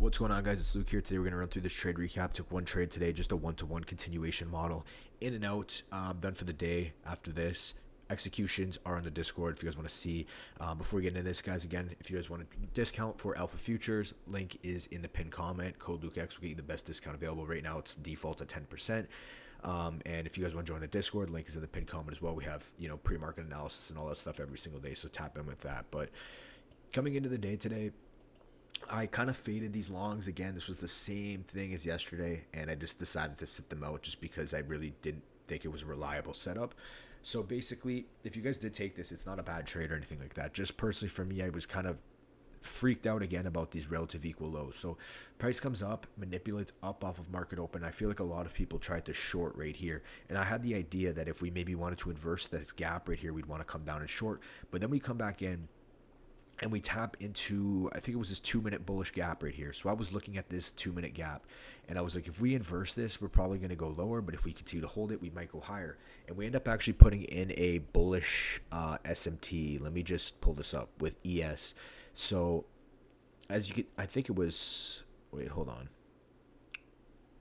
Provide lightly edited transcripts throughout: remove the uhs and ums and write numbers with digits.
What's going on, guys? It's Luke here. Today we're going to run through this trade recap. Took one trade today, just a one-to-one continuation model. In and out, done for the day after this. Executions are on the Discord if you guys want to see. Before we get into this, guys, again, if you guys want a discount for Alpha Futures, link is in the pinned comment. Code LukeX will get you the best discount available. Right now, it's default at 10%. And if you guys want to join the Discord, link is in the pinned comment as well. We have, pre-market analysis and all that stuff every single day, so tap in with that. But coming into the day today, I kind of faded these longs again. This was the same thing as yesterday, and I just decided to sit them out just because I really didn't think it was a reliable setup. So basically, if you guys did take this, it's not a bad trade or anything like that. Just personally for me, I was kind of freaked out again about these relative equal lows. So price comes up, manipulates up off of market open. I feel like a lot of people tried to short right here. And I had the idea that if we maybe wanted to inverse this gap right here, we'd want to come down and short. But then we come back in and we tap into, I think it was this 2-minute bullish gap right here. So I was looking at this 2-minute gap, and I was like, if we inverse this, we're probably going to go lower, but if we continue to hold it, we might go higher. And we end up actually putting in a bullish SMT. Let me just pull this up with ES. So as you can, I think it was, wait, hold on.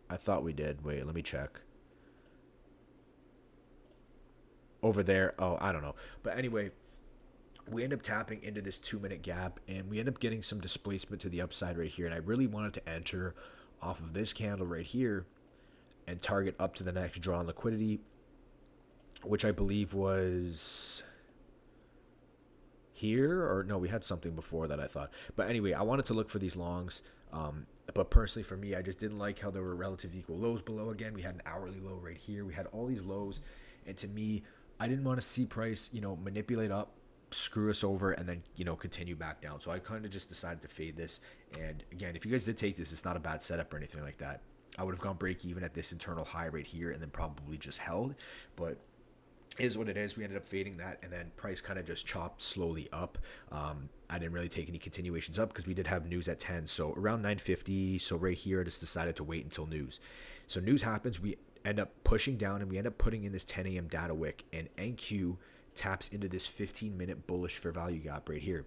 I thought we did. Wait, let me check. Over there. Oh, I don't know. But anyway, we end up tapping into this 2-minute gap, and we end up getting some displacement to the upside right here. And I really wanted to enter off of this candle right here and target up to the next draw on liquidity, which I believe was here, or no, we had something before that, I thought. But anyway, I wanted to look for these longs. But personally for me, I just didn't like how there were relative equal lows below. Again, we had an hourly low right here. We had all these lows, and to me, I didn't want to see price, manipulate up, screw us over, and then continue back down. So I kind of just decided to fade this. And again, if you guys did take this, it's not a bad setup or anything like that. I would have gone break even at this internal high right here and then probably just held, but it is what it is. We ended up fading that, and then price kind of just chopped slowly up. I didn't really take any continuations up because we did have news at 10, so around 9:50. So right here, I just decided to wait until news. So news happens, we end up pushing down, and we end up putting in this 10 a.m. data wick, and NQ taps into this 15-minute bullish fair value gap right here.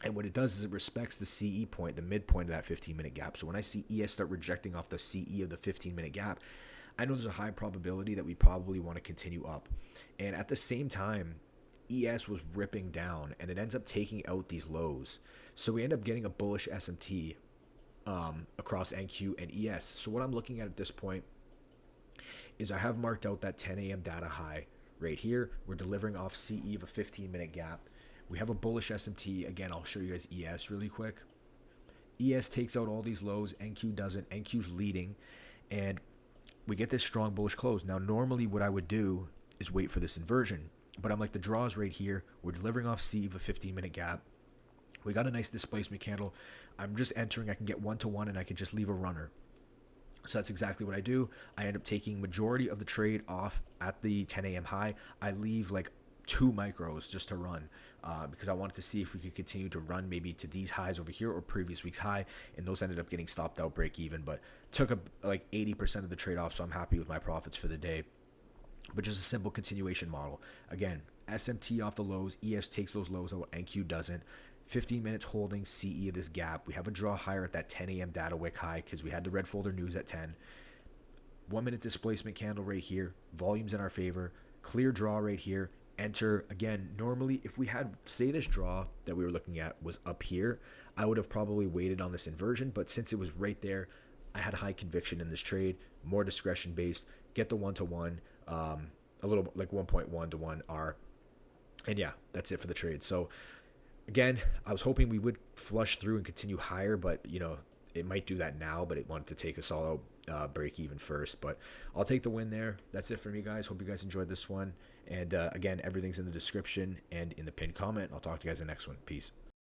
And what it does is it respects the CE point, the midpoint of that 15-minute gap. So when I see ES start rejecting off the CE of the 15-minute gap, I know there's a high probability that we probably want to continue up. And at the same time, ES was ripping down, and it ends up taking out these lows. So we end up getting a bullish SMT across NQ and ES. So what I'm looking at this point is I have marked out that 10 a.m. data high right here. We're delivering off CE of a 15-minute gap. We have a bullish SMT. Again, I'll show you guys ES really quick. ES takes out all these lows. NQ doesn't. NQ's leading, and we get this strong bullish close. Now, normally what I would do is wait for this inversion, but I'm like, the draw is right here. We're delivering off CE of a 15-minute gap. We got a nice displacement candle. I'm just entering. I can get 1-to-1, and I can just leave a runner. So that's exactly what I do. I end up taking majority of the trade off at the 10 a.m. high. I leave like 2 micros just to run because I wanted to see if we could continue to run maybe to these highs over here or previous week's high, and those ended up getting stopped out break even, but took like 80% of the trade off, so I'm happy with my profits for the day. But just a simple continuation model. Again, SMT off the lows, ES takes those lows out, NQ doesn't. 15 minutes holding CE of this gap. We have a draw higher at that 10 a.m. data wick high because we had the red folder news at 10. 1-minute displacement candle right here. Volumes in our favor. Clear draw right here. Enter. Again, normally if we had, say this draw that we were looking at was up here, I would have probably waited on this inversion. But since it was right there, I had high conviction in this trade. More discretion based. Get the 1-to-1. A little like 1.1 to 1 R. And yeah, that's it for the trade. So again, I was hoping we would flush through and continue higher, but it might do that now, but it wanted to take us all out break even first. But I'll take the win there. That's it for me, guys. Hope you guys enjoyed this one. And again, everything's in the description and in the pinned comment. I'll talk to you guys in the next one. Peace.